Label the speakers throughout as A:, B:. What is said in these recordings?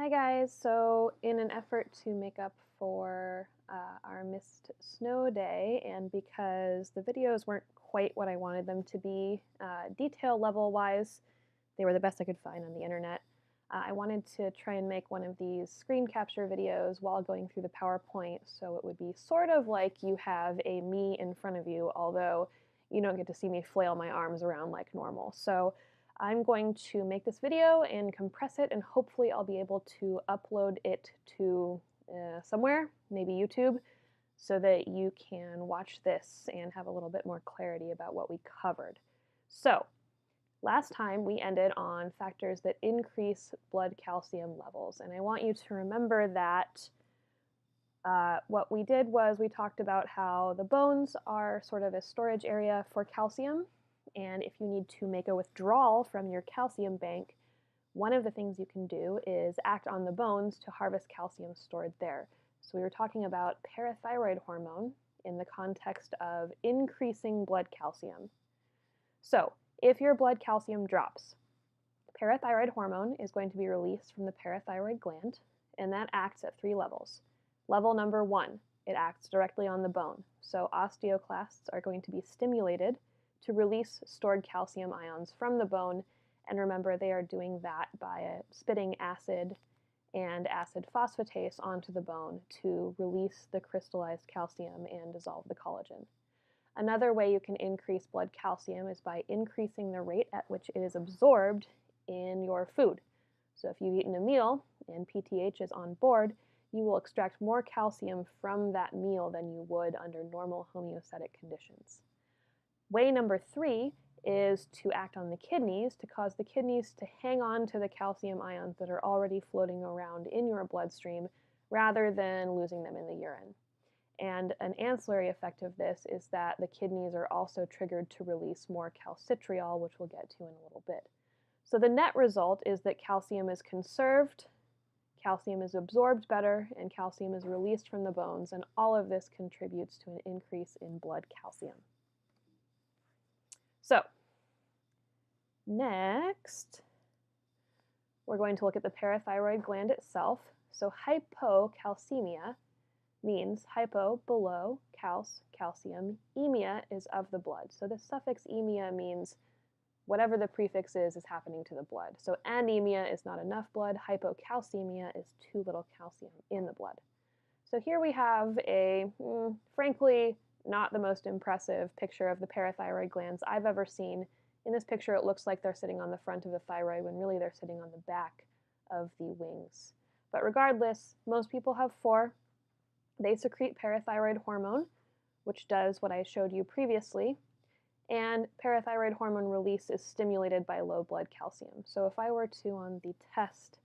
A: Hi guys, so in an effort to make up for our missed snow day, and because the videos weren't quite what I wanted them to be detail level wise, they were the best I could find on the internet. I wanted to try and make one of these screen capture videos while going through the PowerPoint, so it would be sort of like you have a me in front of you, although you don't get to see me flail my arms around like normal. So I'm going to make this video and compress it, and hopefully I'll be able to upload it to somewhere, maybe YouTube, so that you can watch this and have a little bit more clarity about what we covered. So, last time we ended on factors that increase blood calcium levels, and I want you to remember that what we did was we talked about how the bones are sort of a storage area for calcium. And if you need to make a withdrawal from your calcium bank, one of the things you can do is act on the bones to harvest calcium stored there. So we were talking about parathyroid hormone in the context of increasing blood calcium. So if your blood calcium drops, parathyroid hormone is going to be released from the parathyroid gland, and that acts at 3 levels. Level number 1, it acts directly on the bone. So osteoclasts are going to be stimulated to release stored calcium ions from the bone, and remember they are doing that by spitting acid and acid phosphatase onto the bone to release the crystallized calcium and dissolve the collagen. Another way you can increase blood calcium is by increasing the rate at which it is absorbed in your food. So if you've eaten a meal and PTH is on board, you will extract more calcium from that meal than you would under normal homeostatic conditions. Way number 3 is to act on the kidneys to cause the kidneys to hang on to the calcium ions that are already floating around in your bloodstream rather than losing them in the urine. And an ancillary effect of this is that the kidneys are also triggered to release more calcitriol, which we'll get to in a little bit. So the net result is that calcium is conserved, calcium is absorbed better, and calcium is released from the bones, and all of this contributes to an increase in blood calcium. So, next, we're going to look at the parathyroid gland itself. So hypocalcemia means hypo, below, calc, calcium, emia is of the blood. So the suffix emia means whatever the prefix is happening to the blood. So anemia is not enough blood, hypocalcemia is too little calcium in the blood. So here we have a, frankly, not the most impressive picture of the parathyroid glands I've ever seen. In this picture, it looks like they're sitting on the front of the thyroid when really they're sitting on the back of the wings. But regardless, most people have 4. They secrete parathyroid hormone, which does what I showed you previously, and parathyroid hormone release is stimulated by low blood calcium. So if I were to, on the test,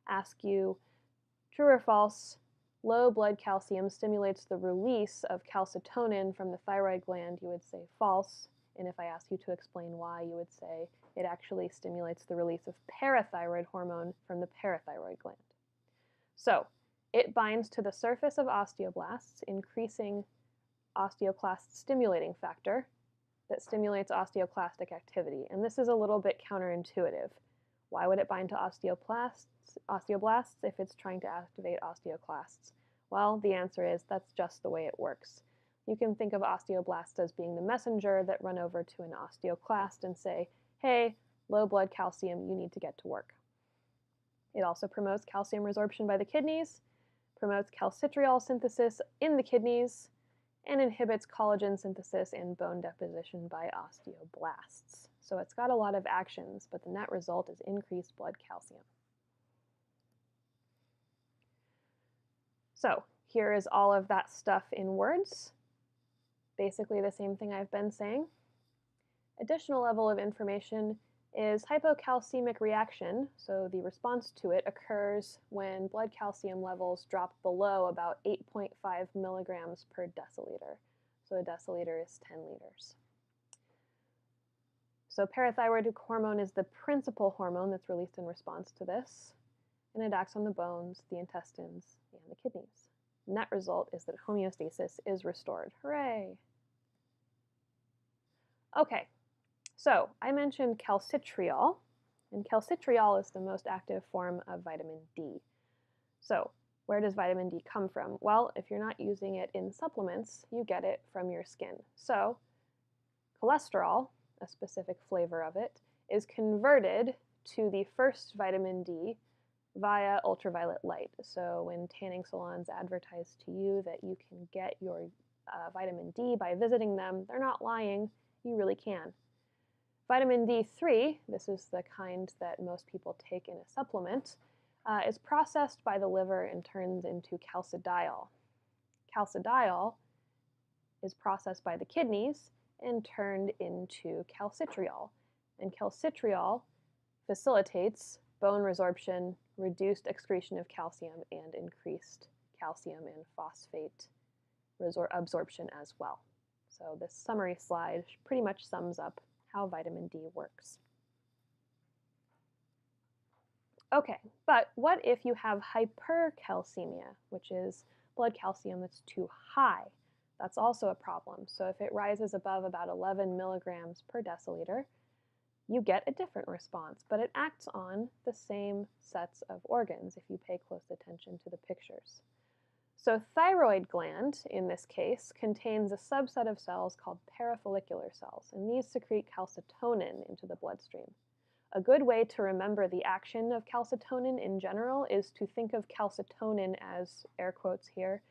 A: ask you, true or false, low blood calcium stimulates the release of calcitonin from the thyroid gland, you would say false. And if I ask you to explain why, you would say it actually stimulates the release of parathyroid hormone from the parathyroid gland. So it binds to the surface of osteoblasts, increasing osteoclast stimulating factor that stimulates osteoclastic activity. And this is a little bit counterintuitive. Why would it bind to osteoblasts if it's trying to activate osteoclasts? Well, the answer is that's just the way it works. You can think of osteoblasts as being the messenger that run over to an osteoclast and say, hey, low blood calcium, you need to get to work. It also promotes calcium resorption by the kidneys, promotes calcitriol synthesis in the kidneys, and inhibits collagen synthesis and bone deposition by osteoblasts. So it's got a lot of actions, but the net result is increased blood calcium. So here is all of that stuff in words. Basically the same thing I've been saying. Additional level of information is hypocalcemic reaction. So the response to it occurs when blood calcium levels drop below about 8.5 milligrams per deciliter. So a deciliter is 10 liters. So parathyroid hormone is the principal hormone that's released in response to this, and it acts on the bones, the intestines, and the kidneys. Net result is that homeostasis is restored. Hooray! Okay, so I mentioned calcitriol, and calcitriol is the most active form of vitamin D. So where does vitamin D come from? Well, if you're not using it in supplements, you get it from your skin. So cholesterol, a specific flavor of it, is converted to the first vitamin D via ultraviolet light. So when tanning salons advertise to you that you can get your vitamin D by visiting them, they're not lying, you really can. Vitamin D3, this is the kind that most people take in a supplement, is processed by the liver and turns into calcidiol. Calcidiol is processed by the kidneys and turned into calcitriol. And calcitriol facilitates bone resorption, reduced excretion of calcium, and increased calcium and phosphate absorption as well. So this summary slide pretty much sums up how vitamin D works. Okay, but what if you have hypercalcemia, which is blood calcium that's too high? That's also a problem. So if it rises above about 11 milligrams per deciliter, you get a different response, but it acts on the same sets of organs if you pay close attention to the pictures. So thyroid gland, in this case, contains a subset of cells called parafollicular cells, and these secrete calcitonin into the bloodstream. A good way to remember the action of calcitonin in general is to think of calcitonin as, air quotes here,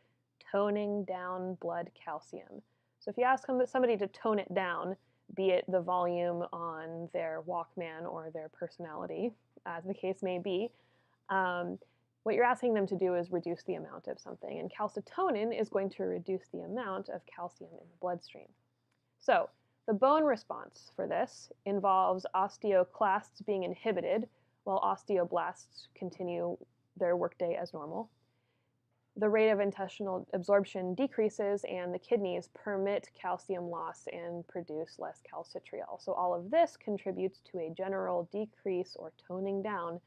A: toning down blood calcium. So if you ask somebody to tone it down, be it the volume on their Walkman or their personality, as the case may be, what you're asking them to do is reduce the amount of something, and calcitonin is going to reduce the amount of calcium in the bloodstream. So the bone response for this involves osteoclasts being inhibited while osteoblasts continue their workday as normal. The rate of intestinal absorption decreases and the kidneys permit calcium loss and produce less calcitriol. So all of this contributes to a general decrease or toning down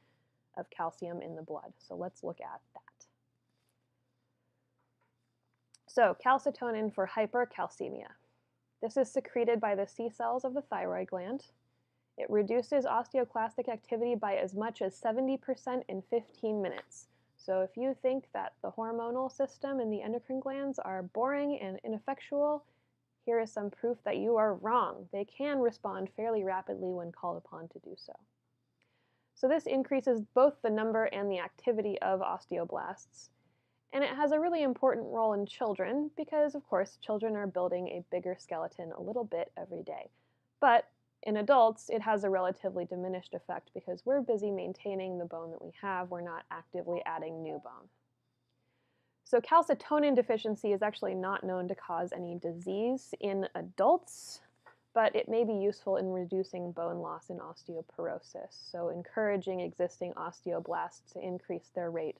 A: of calcium in the blood. So let's look at that. So calcitonin for hypercalcemia. This is secreted by the C cells of the thyroid gland. It reduces osteoclastic activity by as much as 70% in 15 minutes. So if you think that the hormonal system and the endocrine glands are boring and ineffectual, here is some proof that you are wrong. They can respond fairly rapidly when called upon to do so. So this increases both the number and the activity of osteoblasts. And it has a really important role in children because, of course, children are building a bigger skeleton a little bit every day. But in adults, it has a relatively diminished effect because we're busy maintaining the bone that we have. We're not actively adding new bone. So calcitonin deficiency is actually not known to cause any disease in adults, but it may be useful in reducing bone loss and osteoporosis, so encouraging existing osteoblasts to increase their rate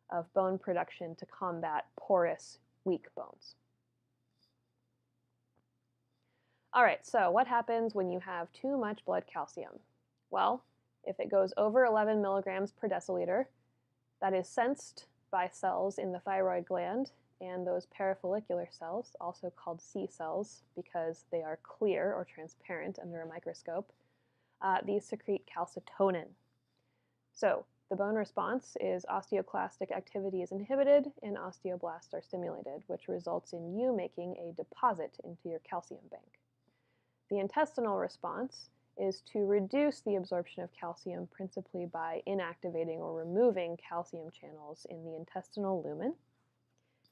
A: of bone production to combat porous, weak bones. All right, so what happens when you have too much blood calcium? Well, if it goes over 11 milligrams per deciliter, that is sensed by cells in the thyroid gland and those parafollicular cells, also called C cells because they are clear or transparent under a microscope. These secrete calcitonin. So the bone response is osteoclastic activity is inhibited and osteoblasts are stimulated, which results in you making a deposit into your calcium bank. The intestinal response is to reduce the absorption of calcium principally by inactivating or removing calcium channels in the intestinal lumen.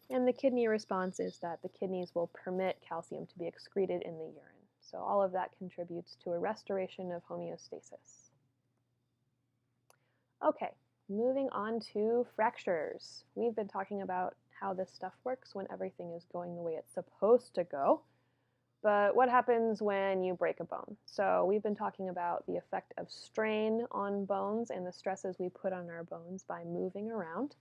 A: And the kidney response is that the kidneys will permit calcium to be excreted in the urine. So all of that contributes to a restoration of homeostasis. Okay, moving on to fractures. We've been talking about how this stuff works when everything is going the way it's supposed to go. But what happens when you break a bone? So we've been talking about the effect of strain on bones and the stresses we put on our bones by moving around.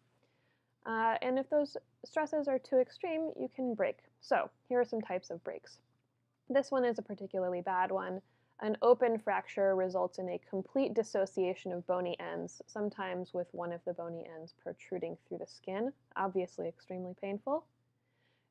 A: And if those stresses are too extreme, you can break. So here are some types of breaks. This one is a particularly bad one. An open fracture results in a complete dissociation of bony ends, sometimes with one of the bony ends protruding through the skin, obviously extremely painful.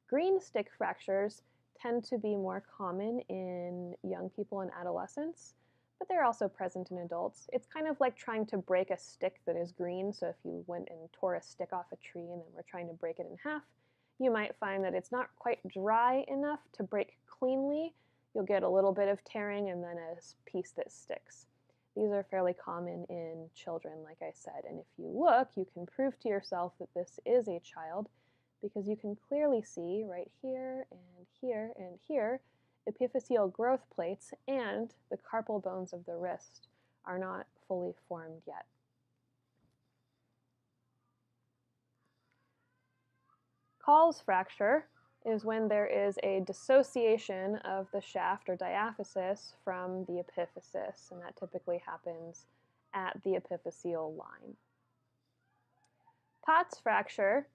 A: Green stick fractures tend to be more common in young people and adolescents, but they're also present in adults. It's kind of like trying to break a stick that is green, so if you went and tore a stick off a tree and then were trying to break it in half, you might find that it's not quite dry enough to break cleanly. You'll get a little bit of tearing and then a piece that sticks. These are fairly common in children, like I said, and if you look, you can prove to yourself that this is a child because you can clearly see right here and here and here epiphyseal growth plates, and the carpal bones of the wrist are not fully formed yet. Call's fracture is when there is a dissociation of the shaft or diaphysis from the epiphysis, and that typically happens at the epiphyseal line. Pott's fracture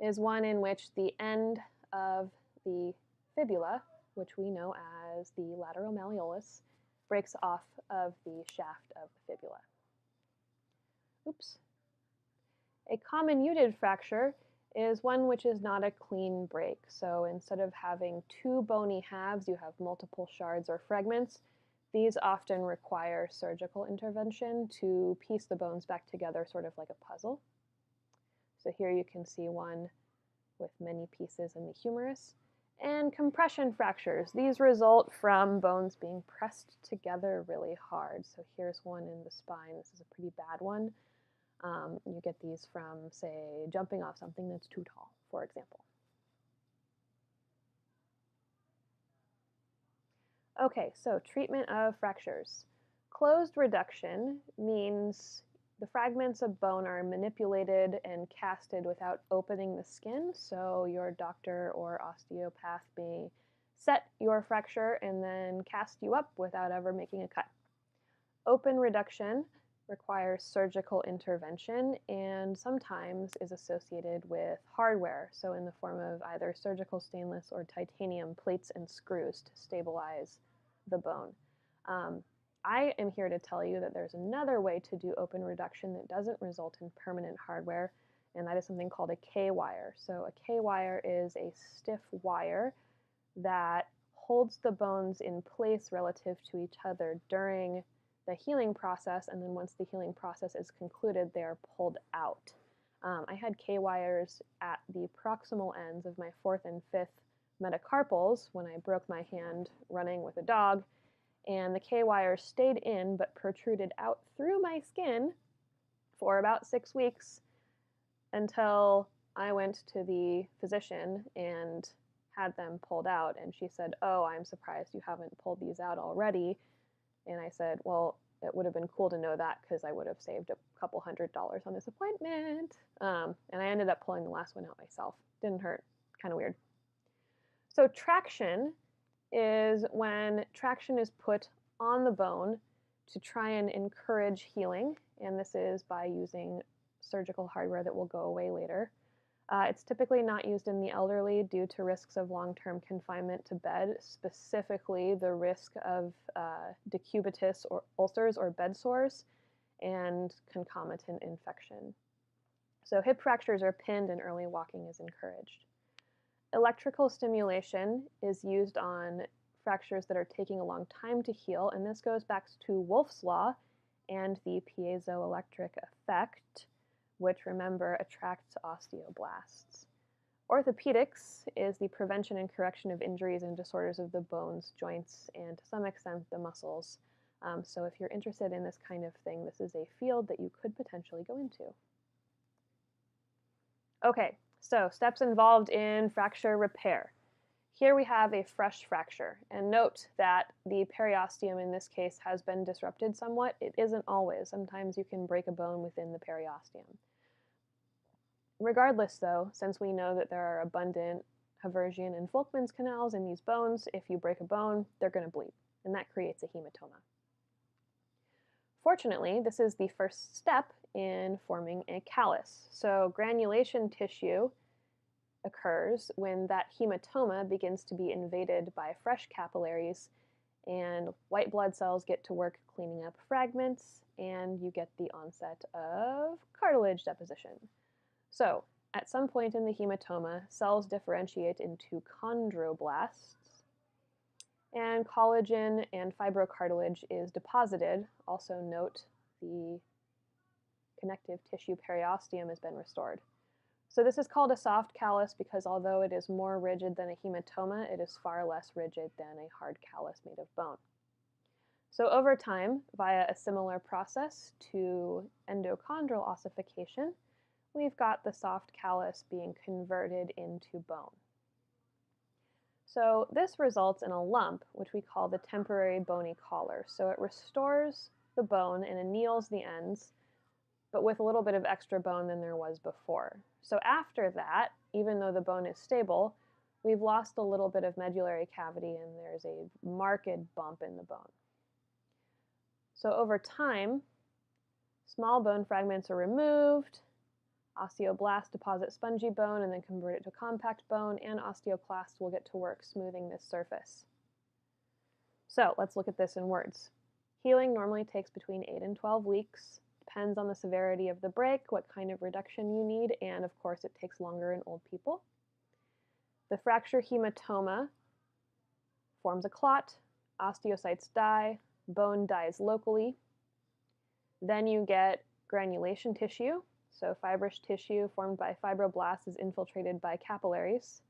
A: is one in which the end of the fibula, which we know as the lateral malleolus, breaks off of the shaft of the fibula. Oops. A comminuted fracture is one which is not a clean break. So instead of having two bony halves, you have multiple shards or fragments. These often require surgical intervention to piece the bones back together, sort of like a puzzle. So here you can see one with many pieces in the humerus. And compression fractures. These result from bones being pressed together really hard. So here's one in the spine. This is a pretty bad one. You get these from, say, jumping off something that's too tall, for example. Okay, so treatment of fractures. Closed reduction means the fragments of bone are manipulated and casted without opening the skin, so your doctor or osteopath may set your fracture and then cast you up without ever making a cut. Open reduction requires surgical intervention and sometimes is associated with hardware, so in the form of either surgical stainless or titanium plates and screws to stabilize the bone. I am here to tell you that there's another way to do open reduction that doesn't result in permanent hardware, and that is something called a K-wire. So a K-wire is a stiff wire that holds the bones in place relative to each other during the healing process, and then once the healing process is concluded, they are pulled out. I had K-wires at the proximal ends of my 4th and 5th metacarpals when I broke my hand running with a dog, and the K-wires stayed in but protruded out through my skin for about 6 weeks until I went to the physician and had them pulled out, and she said, "Oh, I'm surprised you haven't pulled these out already." And I said, well, it would have been cool to know that because I would have saved a couple $100 on this appointment. And I ended up pulling the last one out myself. Didn't hurt, kind of weird. So traction is when traction is put on the bone to try and encourage healing, and this is by using surgical hardware that will go away later. It's typically not used in the elderly due to risks of long-term confinement to bed, specifically the risk of decubitus or ulcers or bed sores and concomitant infection. So hip fractures are pinned and early walking is encouraged. Electrical stimulation is used on fractures that are taking a long time to heal, and this goes back to Wolff's law and the piezoelectric effect, which, remember, attracts osteoblasts. Orthopedics is the prevention and correction of injuries and disorders of the bones, joints, and to some extent the muscles. So if you're interested in this kind of thing, this is a field that you could potentially go into. Okay, so steps involved in fracture repair. Here we have a fresh fracture, and note that the periosteum in this case has been disrupted somewhat. It isn't always. Sometimes you can break a bone within the periosteum. Regardless, though, since we know that there are abundant Haversian and Volkmann's canals in these bones, if you break a bone, they're going to bleed, and that creates a hematoma. Fortunately, this is the first step in forming a callus. So granulation tissue occurs when that hematoma begins to be invaded by fresh capillaries, and white blood cells get to work cleaning up fragments, and you get the onset of cartilage deposition. So, at some point in the hematoma, cells differentiate into chondroblasts, and collagen and fibrocartilage is deposited. Also note the connective tissue periosteum has been restored. So this is called a soft callus because although it is more rigid than a hematoma, it is far less rigid than a hard callus made of bone. So over time, via a similar process to endochondral ossification, we've got the soft callus being converted into bone. So this results in a lump, which we call the temporary bony collar. So it restores the bone and anneals the ends, but with a little bit of extra bone than there was before. So after that, even though the bone is stable, we've lost a little bit of medullary cavity and there's a marked bump in the bone. So over time, small bone fragments are removed, osteoblasts deposit spongy bone and then convert it to compact bone, and osteoclasts will get to work smoothing this surface. So let's look at this in words. Healing normally takes between 8 and 12 weeks. Depends on the severity of the break, what kind of reduction you need, and of course it takes longer in old people. The fracture hematoma forms a clot, osteocytes die, bone dies locally. Then you get granulation tissue, so fibrous tissue formed by fibroblasts is infiltrated by capillaries.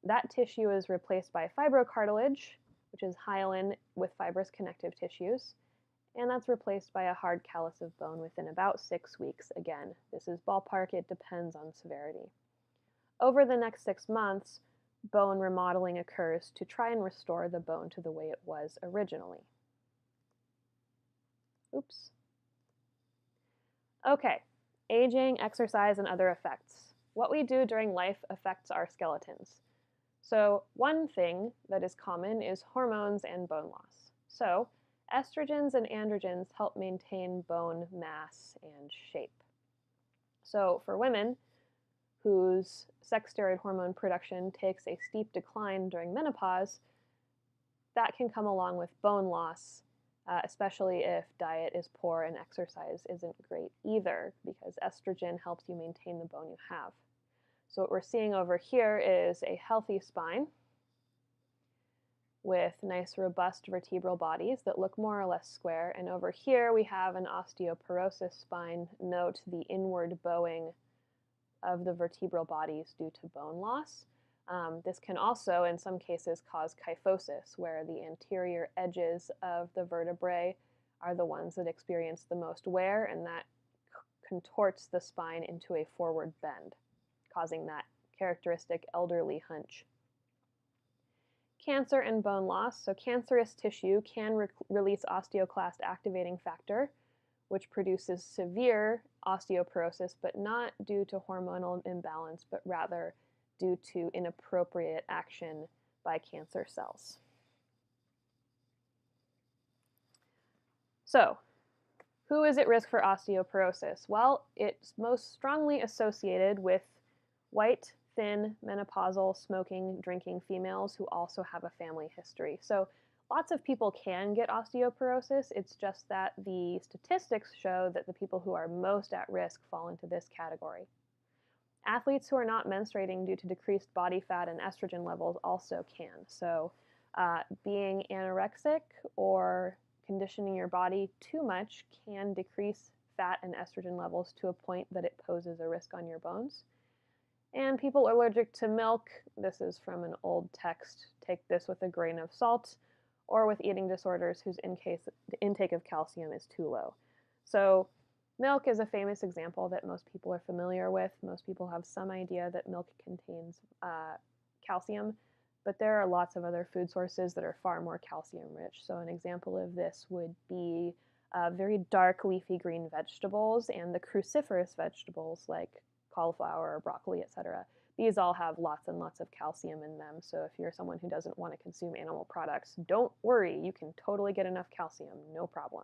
A: That tissue is replaced by fibrocartilage, which is hyaline with fibrous connective tissues, and that's replaced by a hard callus of bone within about 6 weeks. Again, this is ballpark, it depends on severity. Over the next 6 months, bone remodeling occurs to try and restore the bone to the way it was originally. Oops. Okay, aging, exercise, and other effects. What we do during life affects our skeletons. So one thing that is common is hormones and bone loss. So estrogens and androgens help maintain bone mass and shape. So for women whose sex steroid hormone production takes a steep decline during menopause, that can come along with bone loss, especially if diet is poor and exercise isn't great either, because estrogen helps you maintain the bone you have. So what we're seeing over here is a healthy spine with nice robust vertebral bodies that look more or less square, and over here we have an osteoporosis spine. Note the inward bowing of the vertebral bodies due to bone loss. This can also, in some cases, cause kyphosis, where the anterior edges of the vertebrae are the ones that experience the most wear, and that contorts the spine into a forward bend, causing that characteristic elderly hunch. Cancer and bone loss. So cancerous tissue can release osteoclast activating factor, which produces severe osteoporosis, but not due to hormonal imbalance, but rather due to inappropriate action by cancer cells. So, who is at risk for osteoporosis? Well, it's most strongly associated with white, thin, menopausal, smoking, drinking females who also have a family history. So lots of people can get osteoporosis. It's just that the statistics show that the people who are most at risk fall into this category. Athletes who are not menstruating due to decreased body fat and estrogen levels also can. So being anorexic or conditioning your body too much can decrease fat and estrogen levels to a point that it poses a risk on your bones. And people allergic to milk, this is from an old text, take this with a grain of salt, or with eating disorders whose intake of calcium is too low. So milk is a famous example that most people are familiar with. Most people have some idea that milk contains calcium, but there are lots of other food sources that are far more calcium rich. So an example of this would be very dark leafy green vegetables and the cruciferous vegetables like cauliflower or broccoli, etc. These all have lots and lots of calcium in them. So if you're someone who doesn't want to consume animal products, don't worry, you can totally get enough calcium, no problem.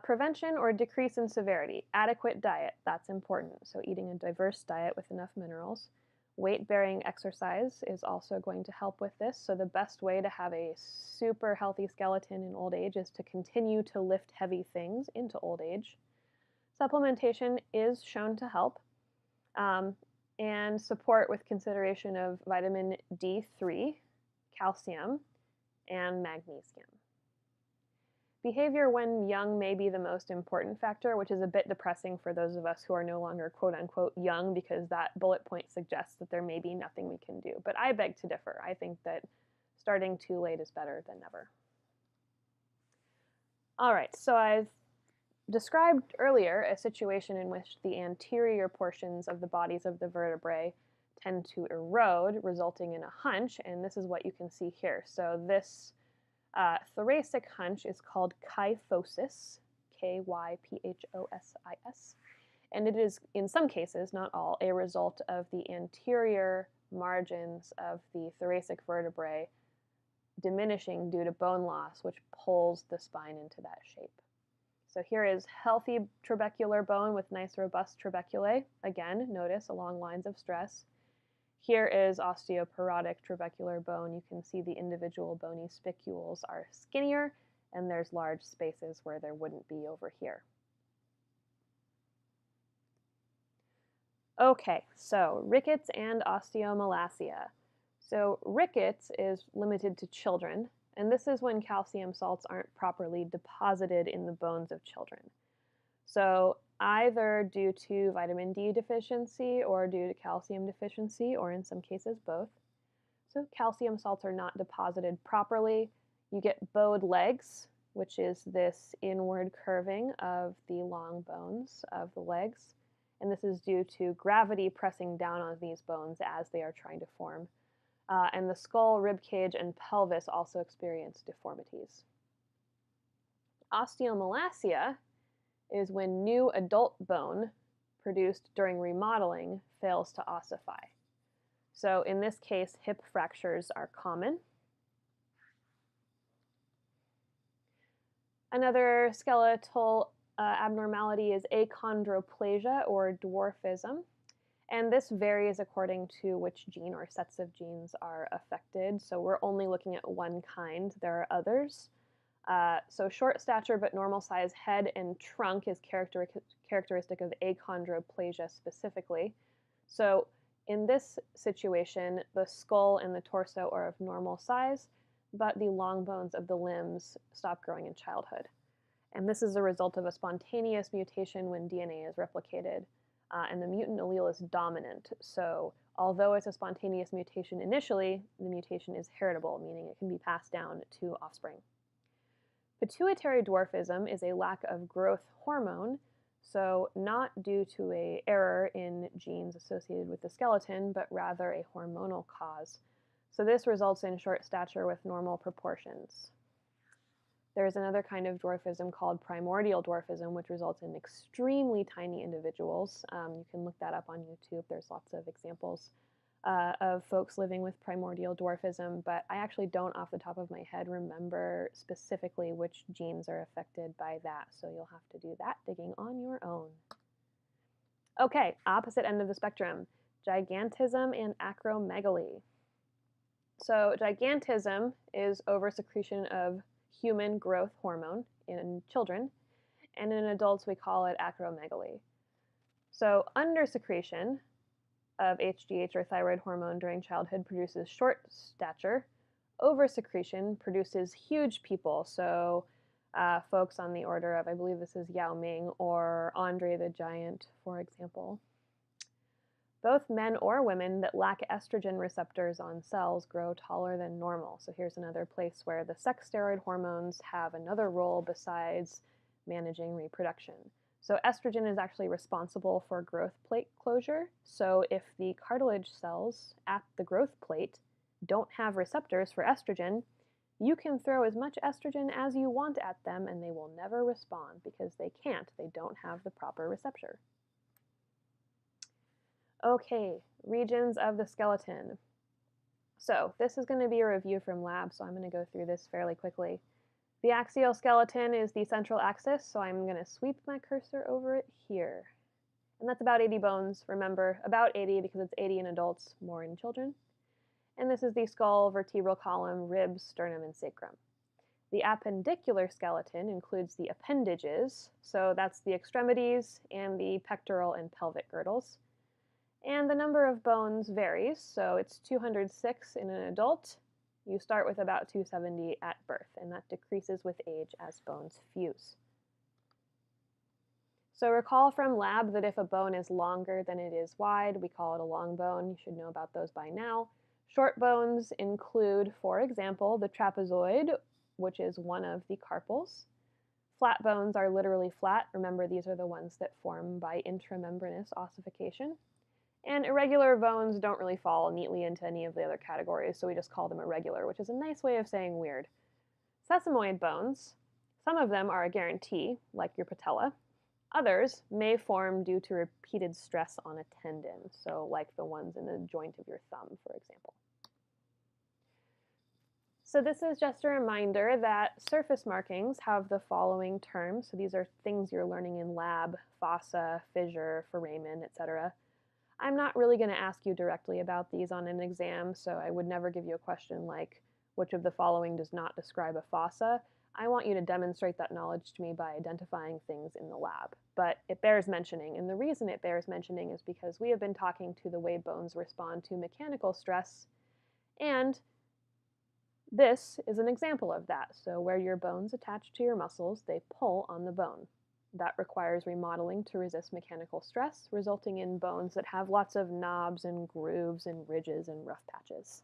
A: Prevention or decrease in severity. Adequate diet, that's important. So eating a diverse diet with enough minerals. Weight-bearing exercise is also going to help with this. So the best way to have a super healthy skeleton in old age is to continue to lift heavy things into old age. Supplementation is shown to help, and support with consideration of vitamin D3, calcium, and magnesium. Behavior when young may be the most important factor, which is a bit depressing for those of us who are no longer quote-unquote young, because that bullet point suggests that there may be nothing we can do. But I beg to differ. I think that starting too late is better than never. All right, so I've described earlier a situation in which the anterior portions of the bodies of the vertebrae tend to erode, resulting in a hunch, and this is what you can see here. So this thoracic hunch is called kyphosis, Kyphosis, and it is, in some cases, not all, a result of the anterior margins of the thoracic vertebrae diminishing due to bone loss, which pulls the spine into that shape. So here is healthy trabecular bone with nice robust trabeculae. Again, notice along lines of stress. Here is osteoporotic trabecular bone. You can see the individual bony spicules are skinnier, and there's large spaces where there wouldn't be over here. Okay, so rickets and osteomalacia. So rickets is limited to children, and this is when calcium salts aren't properly deposited in the bones of children. So either due to vitamin D deficiency or due to calcium deficiency, or in some cases both. So calcium salts are not deposited properly. You get bowed legs, which is this inward curving of the long bones of the legs. And this is due to gravity pressing down on these bones as they are trying to form. And the skull, ribcage, and pelvis also experience deformities. Osteomalacia is when new adult bone produced during remodeling fails to ossify. So in this case, hip fractures are common. Another skeletal abnormality is achondroplasia or dwarfism. And this varies according to which gene or sets of genes are affected. So we're only looking at one kind. There are others. So short stature but normal size head and trunk is characteristic of achondroplasia specifically. So in this situation, the skull and the torso are of normal size, but the long bones of the limbs stop growing in childhood. And this is a result of a spontaneous mutation when DNA is replicated. And the mutant allele is dominant. So although it's a spontaneous mutation initially, the mutation is heritable, meaning it can be passed down to offspring. Pituitary dwarfism is a lack of growth hormone, so not due to an error in genes associated with the skeleton, but rather a hormonal cause. So this results in short stature with normal proportions. There's another kind of dwarfism called primordial dwarfism, which results in extremely tiny individuals. You can look that up on YouTube. There's lots of examples of folks living with primordial dwarfism, but I actually don't, off the top of my head, remember specifically which genes are affected by that, so you'll have to do that digging on your own. Okay, opposite end of the spectrum, gigantism and acromegaly. So gigantism is oversecretion of human growth hormone in children, and in adults we call it acromegaly. So undersecretion of HGH or thyroid hormone during childhood produces short stature. Oversecretion produces huge people, so folks on the order of, I believe this is Yao Ming or Andre the Giant, for example. Both men or women that lack estrogen receptors on cells grow taller than normal. So here's another place where the sex steroid hormones have another role besides managing reproduction. So estrogen is actually responsible for growth plate closure. So if the cartilage cells at the growth plate don't have receptors for estrogen, you can throw as much estrogen as you want at them and they will never respond because they can't. They don't have the proper receptor. Okay, regions of the skeleton. So this is going to be a review from lab, so I'm going to go through this fairly quickly. The axial skeleton is the central axis, so I'm going to sweep my cursor over it here. And that's about 80 bones. Remember, about 80 because it's 80 in adults, more in children. And this is the skull, vertebral column, ribs, sternum, and sacrum. The appendicular skeleton includes the appendages, so that's the extremities and the pectoral and pelvic girdles. And the number of bones varies, so it's 206 in an adult, You start with about 270 at birth, and that decreases with age as bones fuse. So recall from lab that if a bone is longer than it is wide, we call it a long bone. You should know about those by now. Short bones include, for example, the trapezoid, which is one of the carpals. Flat bones are literally flat. Remember, these are the ones that form by intramembranous ossification. And irregular bones don't really fall neatly into any of the other categories, so we just call them irregular, which is a nice way of saying weird. Sesamoid bones, some of them are a guarantee, like your patella. Others may form due to repeated stress on a tendon, so like the ones in the joint of your thumb, for example. So this is just a reminder that surface markings have the following terms. So these are things you're learning in lab: fossa, fissure, foramen, etc. I'm not really going to ask you directly about these on an exam, so I would never give you a question like, which of the following does not describe a fossa? I want you to demonstrate that knowledge to me by identifying things in the lab. But it bears mentioning, and the reason it bears mentioning is because we have been talking to the way bones respond to mechanical stress, and this is an example of that. So where your bones attach to your muscles, they pull on the bone. That requires remodeling to resist mechanical stress, resulting in bones that have lots of knobs and grooves and ridges and rough patches.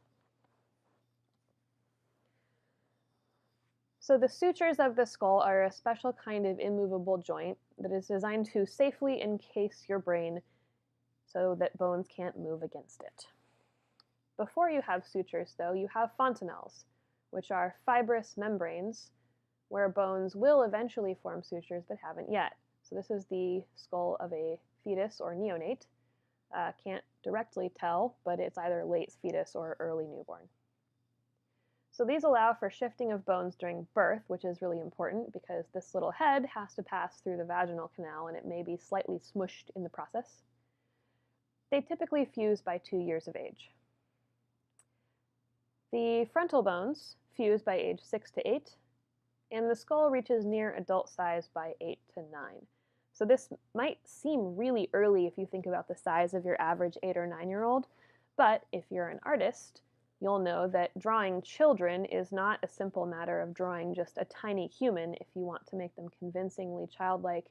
A: So the sutures of the skull are a special kind of immovable joint that is designed to safely encase your brain so that bones can't move against it. Before you have sutures, though, you have fontanels, which are fibrous membranes where bones will eventually form sutures but haven't yet. So this is the skull of a fetus or neonate. Can't directly tell, but it's either late fetus or early newborn. So these allow for shifting of bones during birth, which is really important because this little head has to pass through the vaginal canal and it may be slightly smushed in the process. They typically fuse by 2 years of age. The frontal bones fuse by age 6 to 8, and the skull reaches near adult size by 8 to 9. So this might seem really early if you think about the size of your average 8 or 9-year-old, but if you're an artist, you'll know that drawing children is not a simple matter of drawing just a tiny human. If you want to make them convincingly childlike,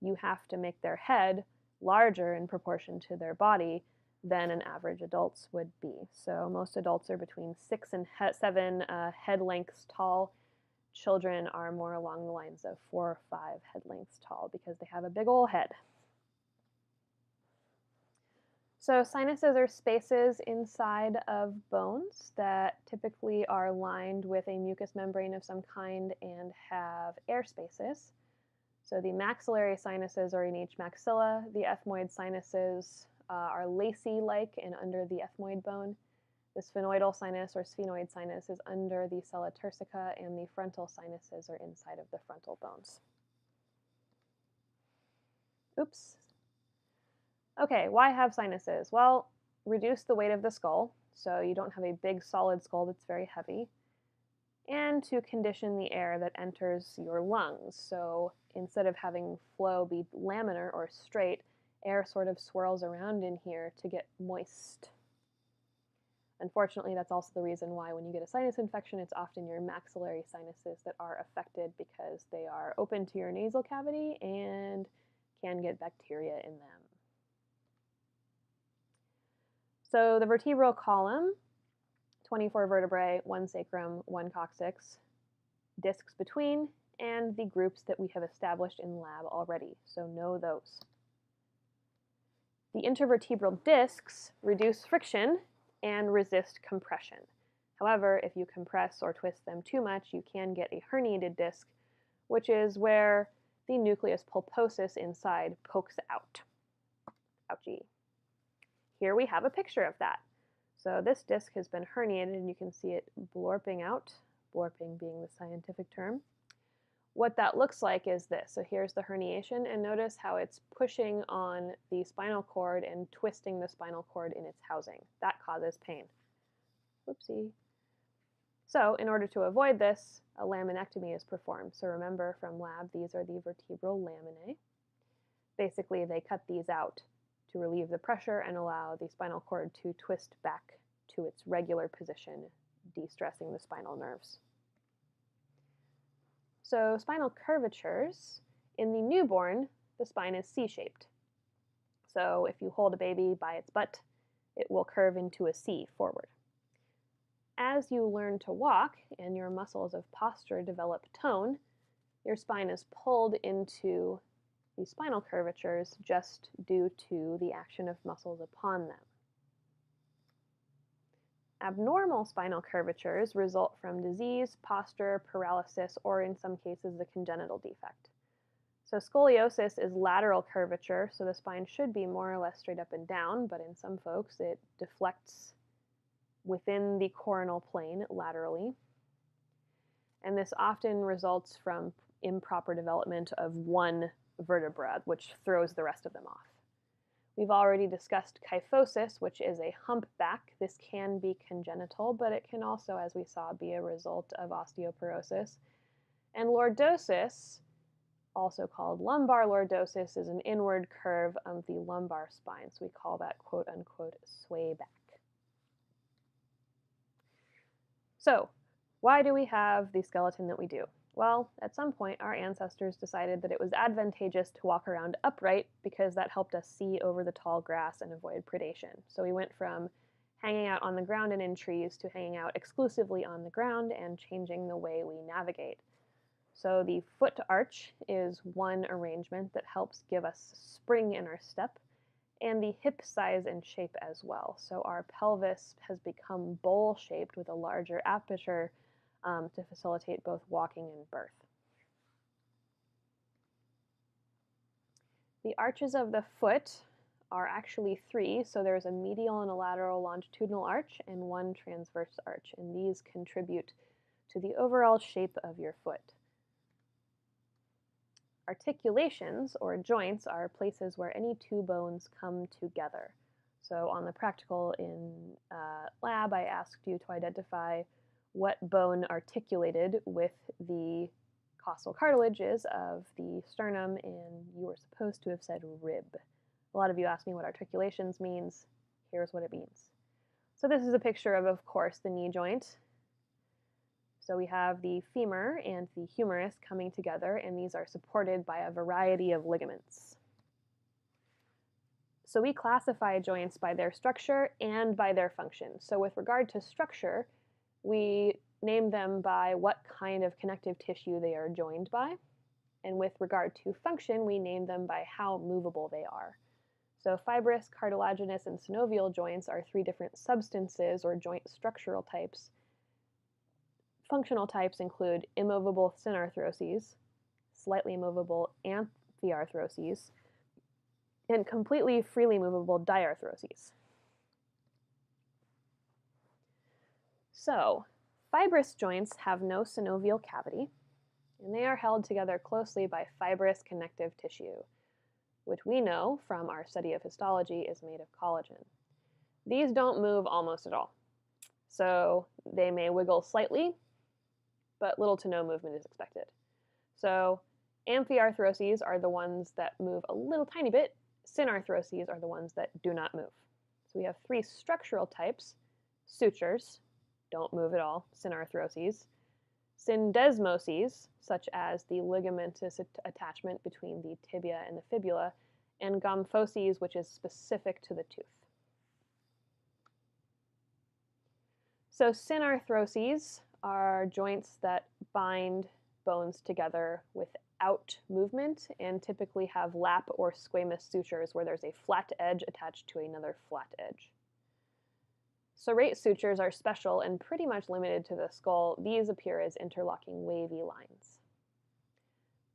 A: you have to make their head larger in proportion to their body than an average adult's would be. So most adults are between 6 and 7 head lengths tall. Children are more along the lines of 4 or 5 head lengths tall because they have a big ol' head. So sinuses are spaces inside of bones that typically are lined with a mucous membrane of some kind and have air spaces. So the maxillary sinuses are in each maxilla. The ethmoid sinuses are lacy-like and under the ethmoid bone. The sphenoidal sinus or sphenoid sinus is under the sella turcica, and the frontal sinuses are inside of the frontal bones. Oops. Okay, why have sinuses? Well, reduce the weight of the skull, so you don't have a big solid skull that's very heavy, and to condition the air that enters your lungs. So instead of having flow be laminar or straight, air sort of swirls around in here to get moist. Unfortunately, that's also the reason why when you get a sinus infection, it's often your maxillary sinuses that are affected because they are open to your nasal cavity and can get bacteria in them. So the vertebral column, 24 vertebrae, 1 sacrum, 1 coccyx, discs between, and the groups that we have established in lab already, so know those. The intervertebral discs reduce friction and resist compression. However, if you compress or twist them too much, you can get a herniated disc, which is where the nucleus pulposus inside pokes out. Ouchie. Here we have a picture of that. So this disc has been herniated and you can see it blorping out, blorping being the scientific term. What that looks like is this. So here's the herniation, and notice how it's pushing on the spinal cord and twisting the spinal cord in its housing. That causes pain. Whoopsie. So in order to avoid this, a laminectomy is performed. So remember from lab, these are the vertebral laminae. Basically, they cut these out to relieve the pressure and allow the spinal cord to twist back to its regular position de-stressing the spinal nerves. So spinal curvatures, in the newborn, the spine is C-shaped. So if you hold a baby by its butt, it will curve into a C forward. As you learn to walk and your muscles of posture develop tone, your spine is pulled into the spinal curvatures just due to the action of muscles upon them. Abnormal spinal curvatures result from disease, posture, paralysis, or in some cases a congenital defect. So scoliosis is lateral curvature, so the spine should be more or less straight up and down, but in some folks it deflects within the coronal plane laterally. And this often results from improper development of one vertebra, which throws the rest of them off. We've already discussed kyphosis, which is a humpback. This can be congenital, but it can also, as we saw, be a result of osteoporosis. And lordosis, also called lumbar lordosis, is an inward curve of the lumbar spine. So we call that quote-unquote sway back. So why do we have the skeleton that we do? Well, at some point, our ancestors decided that it was advantageous to walk around upright because that helped us see over the tall grass and avoid predation. So we went from hanging out on the ground and in trees to hanging out exclusively on the ground and changing the way we navigate. So the foot arch is one arrangement that helps give us spring in our step, and the hip size and shape as well. So our pelvis has become bowl-shaped with a larger aperture to facilitate both walking and birth. The arches of the foot are actually three, so there's a medial and a lateral longitudinal arch and one transverse arch, and these contribute to the overall shape of your foot. Articulations, or joints, are places where any two bones come together. So on the practical in lab, I asked you to identify what bone articulated with the costal cartilages of the sternum, and you were supposed to have said rib. A lot of you asked me what articulations means. Here's what it means. So this is a picture of course, the knee joint. So we have the femur and the humerus coming together, and these are supported by a variety of ligaments. So we classify joints by their structure and by their function. So with regard to structure, we name them by what kind of connective tissue they are joined by. And with regard to function, we name them by how movable they are. So fibrous, cartilaginous, and synovial joints are three different substances or joint structural types. Functional types include immovable synarthroses, slightly movable amphiarthroses, and completely freely movable diarthroses. So, fibrous joints have no synovial cavity, and they are held together closely by fibrous connective tissue, which we know from our study of histology is made of collagen. These don't move almost at all. So they may wiggle slightly, but little to no movement is expected. So amphiarthroses are the ones that move a little tiny bit. Synarthroses are the ones that do not move. So we have three structural types: sutures, don't move at all, synarthroses; syndesmoses, such as the ligamentous attachment between the tibia and the fibula; and gomphoses, which is specific to the tooth. So synarthroses are joints that bind bones together without movement and typically have lap or squamous sutures where there's a flat edge attached to another flat edge. Serrate sutures are special and pretty much limited to the skull. These appear as interlocking wavy lines.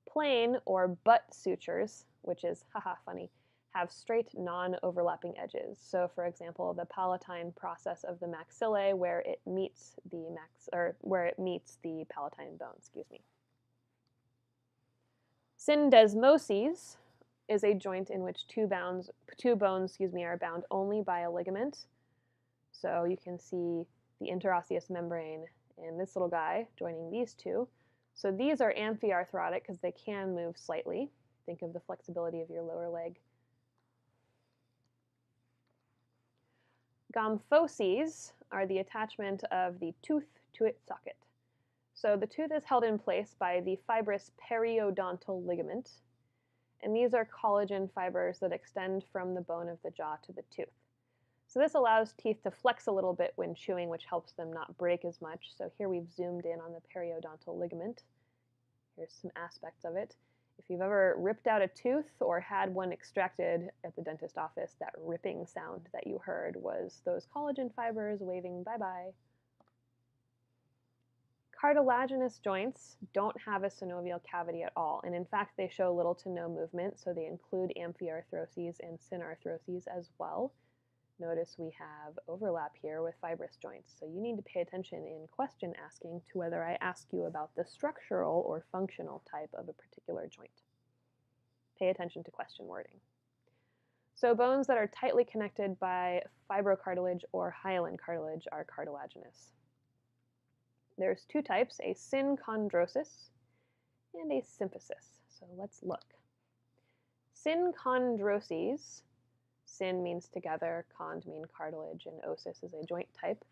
A: Plain or butt sutures, which is funny, have straight non-overlapping edges. So for example, the palatine process of the maxillae where it meets the palatine bone, Syndesmosis is a joint in which two bones are bound only by a ligament. So you can see the interosseous membrane and this little guy joining these two. So these are amphiarthrotic because they can move slightly. Think of the flexibility of your lower leg. Gomphoses are the attachment of the tooth to its socket. So the tooth is held in place by the fibrous periodontal ligament, and these are collagen fibers that extend from the bone of the jaw to the tooth. So this allows teeth to flex a little bit when chewing, which helps them not break as much. So here we've zoomed in on the periodontal ligament. Here's some aspects of it. If you've ever ripped out a tooth or had one extracted at the dentist office, that ripping sound that you heard was those collagen fibers waving bye-bye. Cartilaginous joints don't have a synovial cavity at all, and in fact they show little to no movement, so they include amphiarthroses and synarthroses as well. Notice we have overlap here with fibrous joints, so you need to pay attention in question asking to whether I ask you about the structural or functional type of a particular joint. Pay attention to question wording. So bones that are tightly connected by fibrocartilage or hyaline cartilage are cartilaginous. There's two types, a synchondrosis and a symphysis. So let's look. Synchondroses, syn means together, chond means cartilage, and osis is a joint type.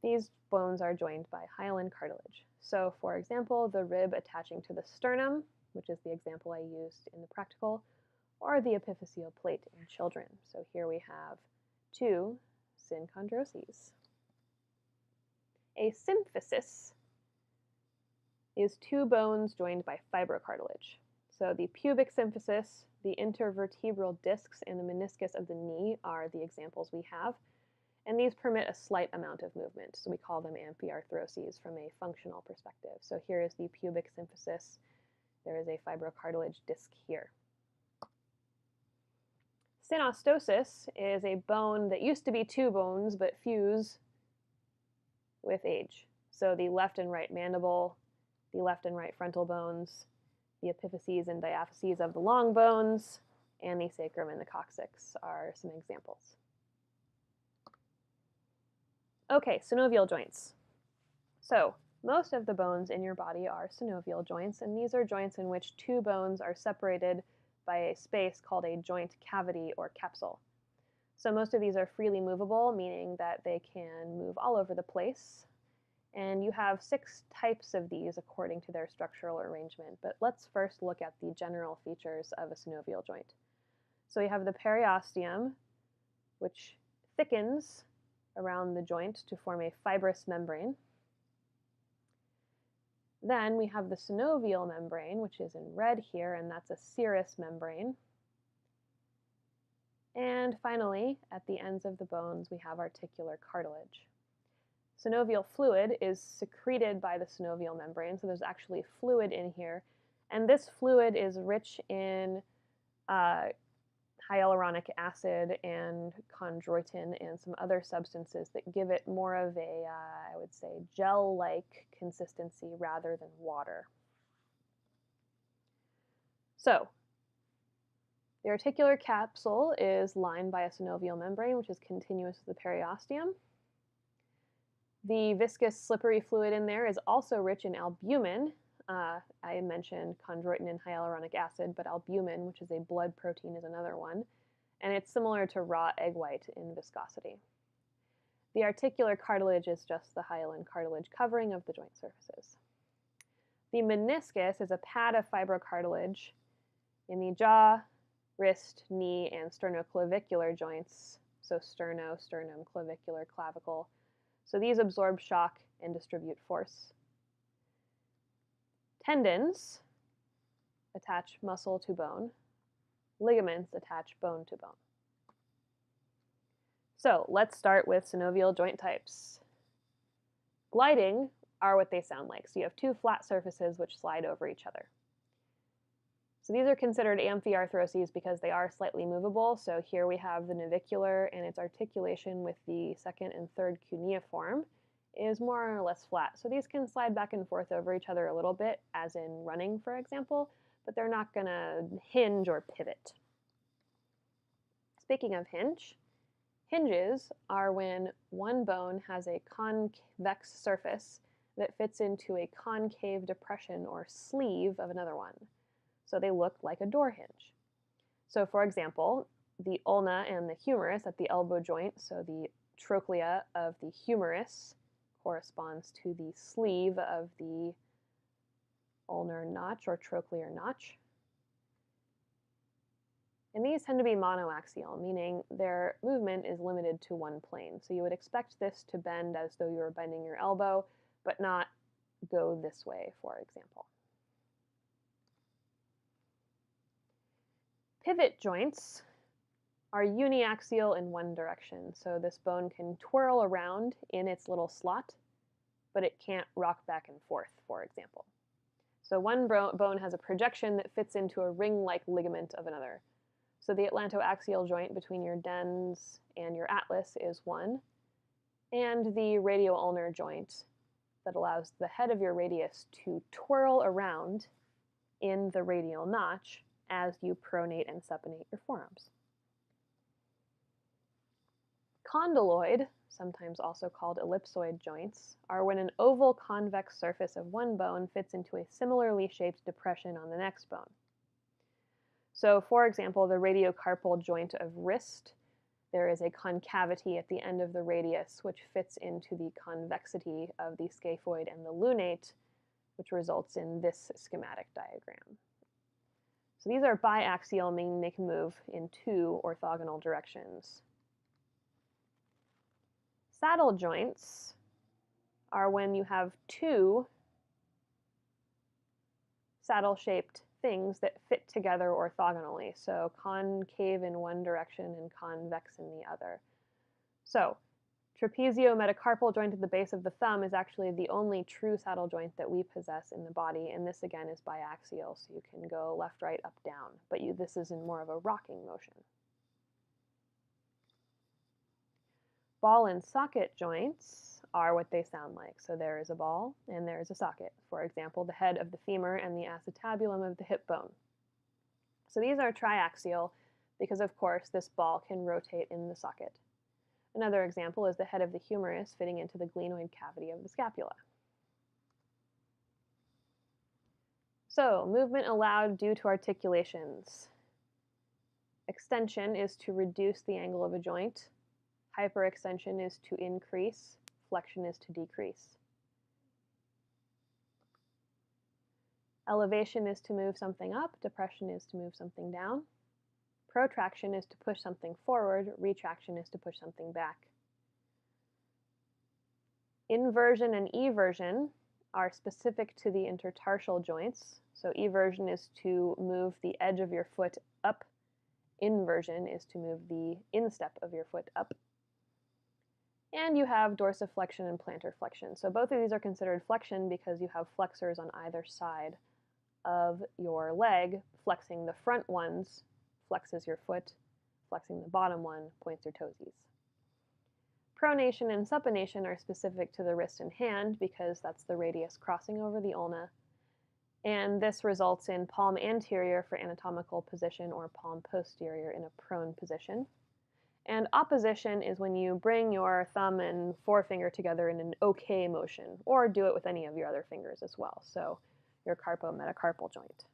A: These bones are joined by hyaline cartilage. So for example, the rib attaching to the sternum, which is the example I used in the practical, or the epiphyseal plate in children. So here we have two synchondroses. A symphysis is two bones joined by fibrocartilage. So the pubic symphysis, the intervertebral discs, and the meniscus of the knee are the examples we have, and these permit a slight amount of movement, so we call them amphiarthroses from a functional perspective. So here is the pubic symphysis. There is a fibrocartilage disc here. Synostoses is a bone that used to be two bones but fuse with age. So the left and right mandible, the left and right frontal bones, the epiphyses and diaphyses of the long bones, and the sacrum and the coccyx are some examples. Okay, synovial joints. So most of the bones in your body are synovial joints, and these are joints in which two bones are separated by a space called a joint cavity or capsule. So most of these are freely movable, meaning that they can move all over the place. And you have 6 types of these according to their structural arrangement. But let's first look at the general features of a synovial joint. So we have the periosteum, which thickens around the joint to form a fibrous membrane. Then we have the synovial membrane, which is in red here, and that's a serous membrane. And finally, at the ends of the bones, we have articular cartilage. Synovial fluid is secreted by the synovial membrane, so there's actually fluid in here. And this fluid is rich in hyaluronic acid and chondroitin and some other substances that give it more of a, I would say, gel-like consistency rather than water. So, the articular capsule is lined by a synovial membrane, which is continuous with the periosteum. The viscous slippery fluid in there is also rich in albumin. I mentioned chondroitin and hyaluronic acid, but albumin, which is a blood protein, is another one. And it's similar to raw egg white in viscosity. The articular cartilage is just the hyaline cartilage covering of the joint surfaces. The meniscus is a pad of fibrocartilage in the jaw, wrist, knee, and sternoclavicular joints, so sterno, sternum, clavicular, clavicle. So these absorb shock and distribute force. Tendons attach muscle to bone. Ligaments attach bone to bone. So let's start with synovial joint types. Gliding are what they sound like. So you have two flat surfaces which slide over each other. So these are considered amphiarthroses because they are slightly movable. So here we have the navicular, and its articulation with the second and third cuneiform is more or less flat. So these can slide back and forth over each other a little bit, as in running, for example, but they're not going to hinge or pivot. Speaking of hinges are when one bone has a convex surface that fits into a concave depression or sleeve of another one. So they look like a door hinge. So for example, the ulna and the humerus at the elbow joint, so the trochlea of the humerus corresponds to the sleeve of the ulnar notch or trochlear notch. And these tend to be monoaxial, meaning their movement is limited to one plane. So you would expect this to bend as though you were bending your elbow, but not go this way, for example. Pivot joints are uniaxial in one direction. So this bone can twirl around in its little slot, but it can't rock back and forth, for example. So one bone has a projection that fits into a ring-like ligament of another. So the atlantoaxial joint between your dens and your atlas is one, and the radioulnar joint that allows the head of your radius to twirl around in the radial notch as you pronate and supinate your forearms. Condyloid, sometimes also called ellipsoid joints, are when an oval convex surface of one bone fits into a similarly shaped depression on the next bone. So, for example, the radiocarpal joint of wrist, there is a concavity at the end of the radius which fits into the convexity of the scaphoid and the lunate, which results in this schematic diagram. So these are biaxial, meaning they can move in two orthogonal directions. Saddle joints are when you have two saddle-shaped things that fit together orthogonally, so concave in one direction and convex in the other. So, trapeziometacarpal joint at the base of the thumb is actually the only true saddle joint that we possess in the body, and this again is biaxial, so you can go left, right, up, down, but this is in more of a rocking motion. Ball and socket joints are what they sound like. So there is a ball and there is a socket. For example, the head of the femur and the acetabulum of the hip bone. So these are triaxial because, of course, this ball can rotate in the socket. Another example is the head of the humerus fitting into the glenoid cavity of the scapula. So, movement allowed due to articulations. Extension is to reduce the angle of a joint. Hyperextension is to increase. Flexion is to decrease. Elevation is to move something up. Depression is to move something down. Protraction is to push something forward. Retraction is to push something back. Inversion and eversion are specific to the intertarsal joints. So eversion is to move the edge of your foot up. Inversion is to move the instep of your foot up. And you have dorsiflexion and plantar flexion. So both of these are considered flexion because you have flexors on either side of your leg. Flexing the front ones flexes your foot. Flexing the bottom one points your toesies. Pronation and supination are specific to the wrist and hand because that's the radius crossing over the ulna. And this results in palm anterior for anatomical position or palm posterior in a prone position. And opposition is when you bring your thumb and forefinger together in an OK motion, or do it with any of your other fingers as well, so your carpometacarpal joint.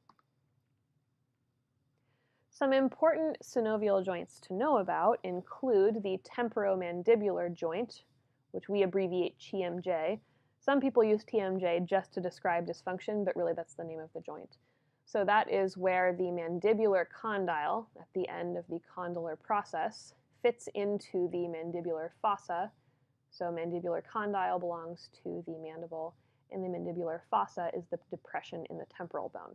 A: Some important synovial joints to know about include the temporomandibular joint, which we abbreviate TMJ. Some people use TMJ just to describe dysfunction, but really that's the name of the joint. So that is where the mandibular condyle, at the end of the condylar process, fits into the mandibular fossa. So mandibular condyle belongs to the mandible, and the mandibular fossa is the depression in the temporal bone.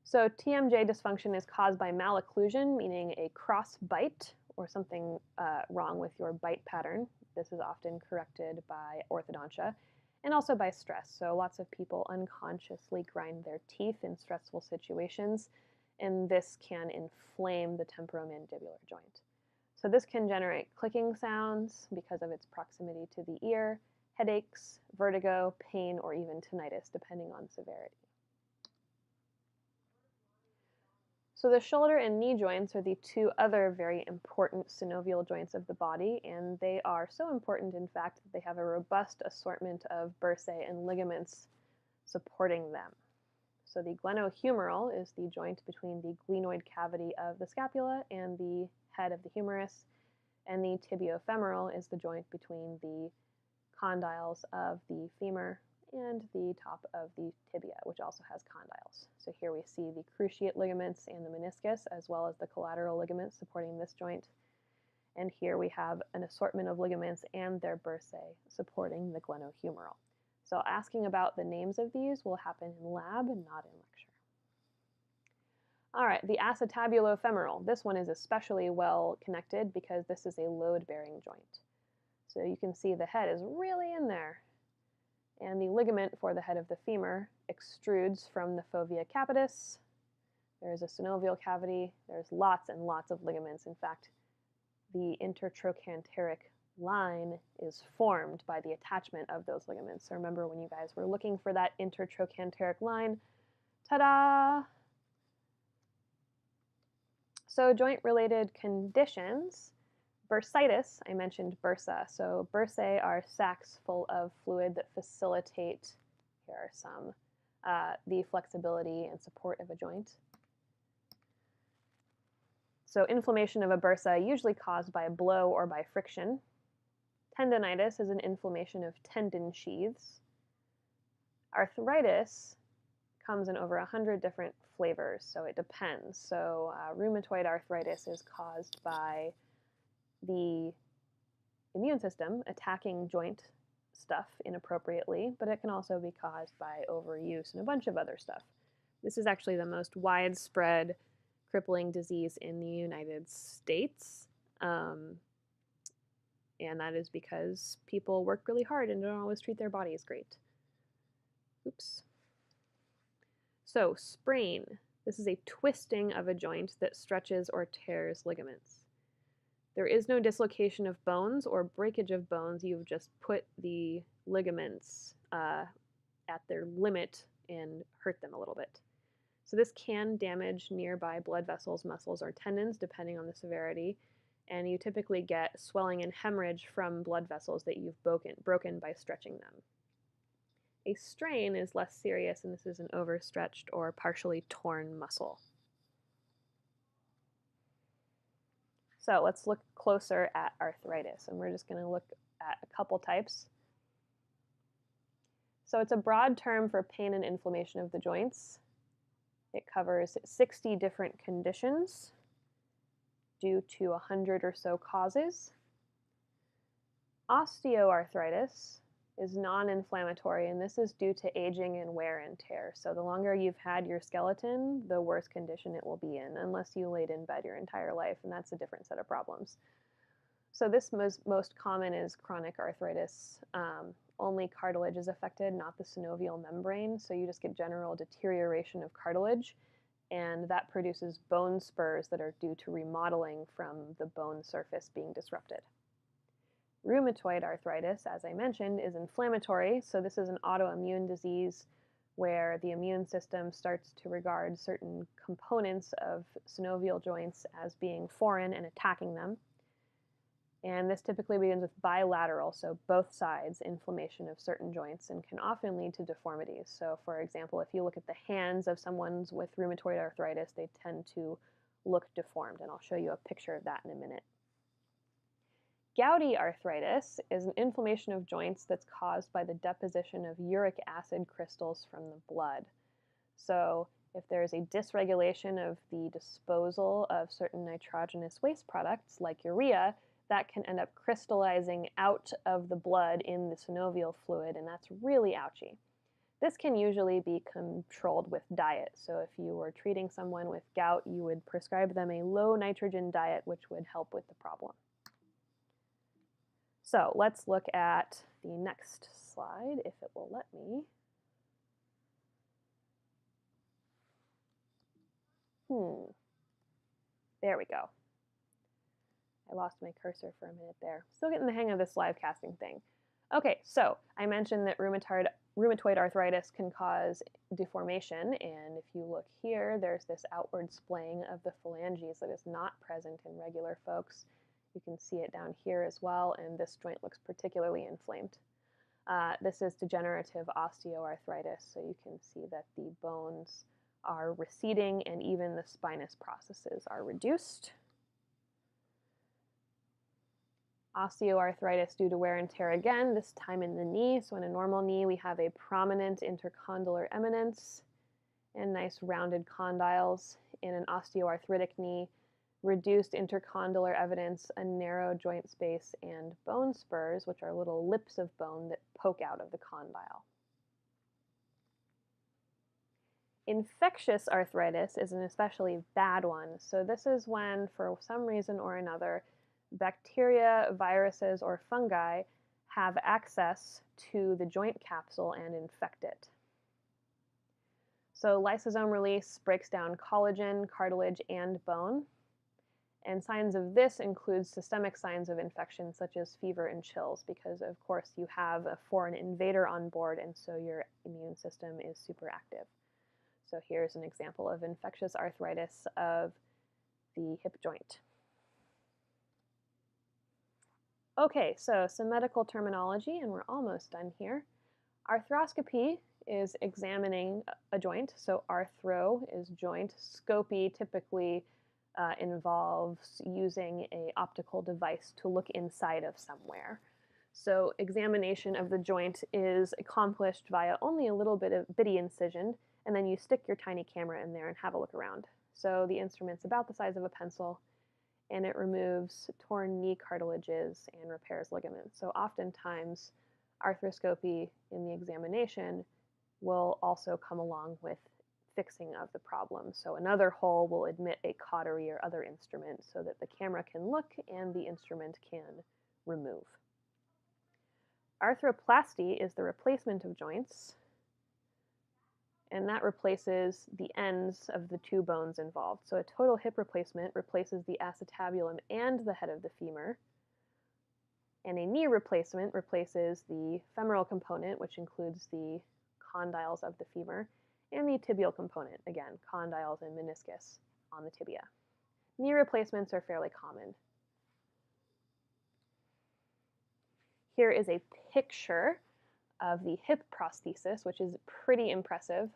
A: So TMJ dysfunction is caused by malocclusion, meaning a cross bite or something wrong with your bite pattern. This is often corrected by orthodontia, and also by stress. So lots of people unconsciously grind their teeth in stressful situations, and this can inflame the temporomandibular joint. So this can generate clicking sounds because of its proximity to the ear, headaches, vertigo, pain, or even tinnitus, depending on severity. So the shoulder and knee joints are the two other very important synovial joints of the body, and they are so important, in fact, that they have a robust assortment of bursae and ligaments supporting them. So the glenohumeral is the joint between the glenoid cavity of the scapula and the head of the humerus. And the tibiofemoral is the joint between the condyles of the femur and the top of the tibia, which also has condyles. So here we see the cruciate ligaments and the meniscus, as well as the collateral ligaments supporting this joint. And here we have an assortment of ligaments and their bursae supporting the glenohumeral. So asking about the names of these will happen in lab and not in lecture. All right, the acetabular femoral. This one is especially well connected because this is a load-bearing joint. So you can see the head is really in there. And the ligament for the head of the femur extrudes from the fovea capitis. There's a synovial cavity. There's lots and lots of ligaments. In fact, the intertrochanteric line is formed by the attachment of those ligaments. So remember when you guys were looking for that intertrochanteric line, ta-da! So joint-related conditions, bursitis, I mentioned bursa. So bursae are sacs full of fluid that facilitate, here are some, the flexibility and support of a joint. So inflammation of a bursa usually caused by a blow or by friction. Tendinitis is an inflammation of tendon sheaths. Arthritis comes in over 100 different flavors, so it depends. So rheumatoid arthritis is caused by the immune system attacking joint stuff inappropriately, but it can also be caused by overuse and a bunch of other stuff. This is actually the most widespread crippling disease in the United States, and that is because people work really hard and don't always treat their bodies great. Oops. So sprain, this is a twisting of a joint that stretches or tears ligaments. There is no dislocation of bones or breakage of bones. You've just put the ligaments at their limit and hurt them a little bit. So this can damage nearby blood vessels, muscles, or tendons, depending on the severity, and you typically get swelling and hemorrhage from blood vessels that you've broken by stretching them. A strain is less serious, and this is an overstretched or partially torn muscle. So let's look closer at arthritis, and we're just going to look at a couple types. So it's a broad term for pain and inflammation of the joints. It covers 60 different conditions due to 100 or so causes. Osteoarthritis is non-inflammatory, and this is due to aging and wear and tear. So the longer you've had your skeleton, the worse condition it will be in, unless you laid in bed your entire life, and that's a different set of problems. So this most common is chronic arthritis. Only cartilage is affected, not the synovial membrane, so you just get general deterioration of cartilage, and that produces bone spurs that are due to remodeling from the bone surface being disrupted. Rheumatoid arthritis, as I mentioned, is inflammatory, so this is an autoimmune disease where the immune system starts to regard certain components of synovial joints as being foreign and attacking them. And this typically begins with bilateral, so both sides, inflammation of certain joints, and can often lead to deformities. So for example, if you look at the hands of someone with rheumatoid arthritis, they tend to look deformed, and I'll show you a picture of that in a minute. Gouty arthritis is an inflammation of joints that's caused by the deposition of uric acid crystals from the blood. So if there's a dysregulation of the disposal of certain nitrogenous waste products like urea, that can end up crystallizing out of the blood in the synovial fluid, and that's really ouchy. This can usually be controlled with diet. So if you were treating someone with gout, you would prescribe them a low nitrogen diet, which would help with the problem. So let's look at the next slide, if it will let me. There we go. I lost my cursor for a minute there. Still getting the hang of this live casting thing. Okay, so I mentioned that rheumatoid arthritis can cause deformation, and if you look here, there's this outward splaying of the phalanges that is not present in regular folks. You can see it down here as well, and this joint looks particularly inflamed. This is degenerative osteoarthritis, so you can see that the bones are receding and even the spinous processes are reduced. Osteoarthritis due to wear and tear again, this time in the knee. So in a normal knee, we have a prominent intercondylar eminence and nice rounded condyles. In an osteoarthritic knee, reduced intercondylar evidence, a narrow joint space, and bone spurs, which are little lips of bone that poke out of the condyle. Infectious arthritis is an especially bad one. So this is when, for some reason or another, bacteria, viruses, or fungi have access to the joint capsule and infect it. So lysosome release breaks down collagen, cartilage, and bone. And signs of this include systemic signs of infection such as fever and chills because, of course, you have a foreign invader on board and so your immune system is super active. So here's an example of infectious arthritis of the hip joint. Okay, so some medical terminology, and we're almost done here. Arthroscopy is examining a joint, so arthro is joint. Scopy typically involves using an optical device to look inside of somewhere. So examination of the joint is accomplished via only a little bit of bitty incision, and then you stick your tiny camera in there and have a look around. So the instrument's about the size of a pencil, and it removes torn knee cartilages and repairs ligaments. So oftentimes, arthroscopy in the examination will also come along with fixing of the problem. So another hole will admit a cautery or other instrument so that the camera can look and the instrument can remove. Arthroplasty is the replacement of joints, and that replaces the ends of the two bones involved. So a total hip replacement replaces the acetabulum and the head of the femur, and a knee replacement replaces the femoral component, which includes the condyles of the femur, and the tibial component, again, condyles and meniscus on the tibia. Knee replacements are fairly common. Here is a picture of the hip prosthesis, which is pretty impressive.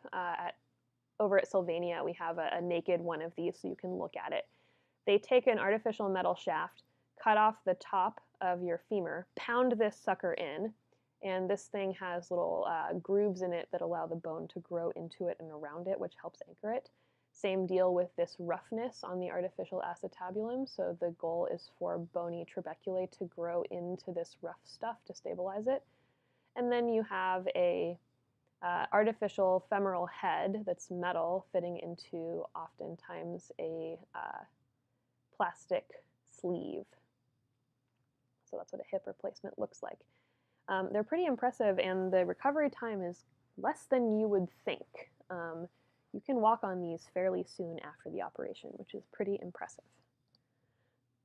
A: Over at Sylvania, we have a naked one of these, so you can look at it. They take an artificial metal shaft, cut off the top of your femur, pound this sucker in, and this thing has little grooves in it that allow the bone to grow into it and around it, which helps anchor it. Same deal with this roughness on the artificial acetabulum. So the goal is for bony trabeculae to grow into this rough stuff to stabilize it. And then you have a artificial femoral head that's metal fitting into oftentimes a plastic sleeve. So that's what a hip replacement looks like. They're pretty impressive, and the recovery time is less than you would think. You can walk on these fairly soon after the operation, which is pretty impressive.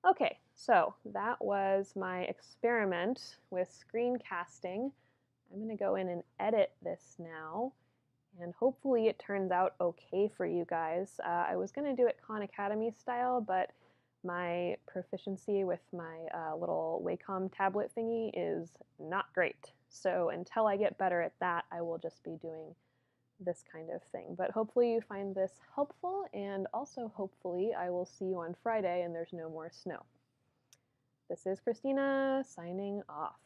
A: Okay, so that was my experiment with screencasting. I'm going to go in and edit this now, and hopefully it turns out okay for you guys. I was going to do it Khan Academy style, but my proficiency with my little Wacom tablet thingy is not great. So until I get better at that, I will just be doing this kind of thing. But hopefully you find this helpful, and also hopefully I will see you on Friday and there's no more snow. This is Christina signing off.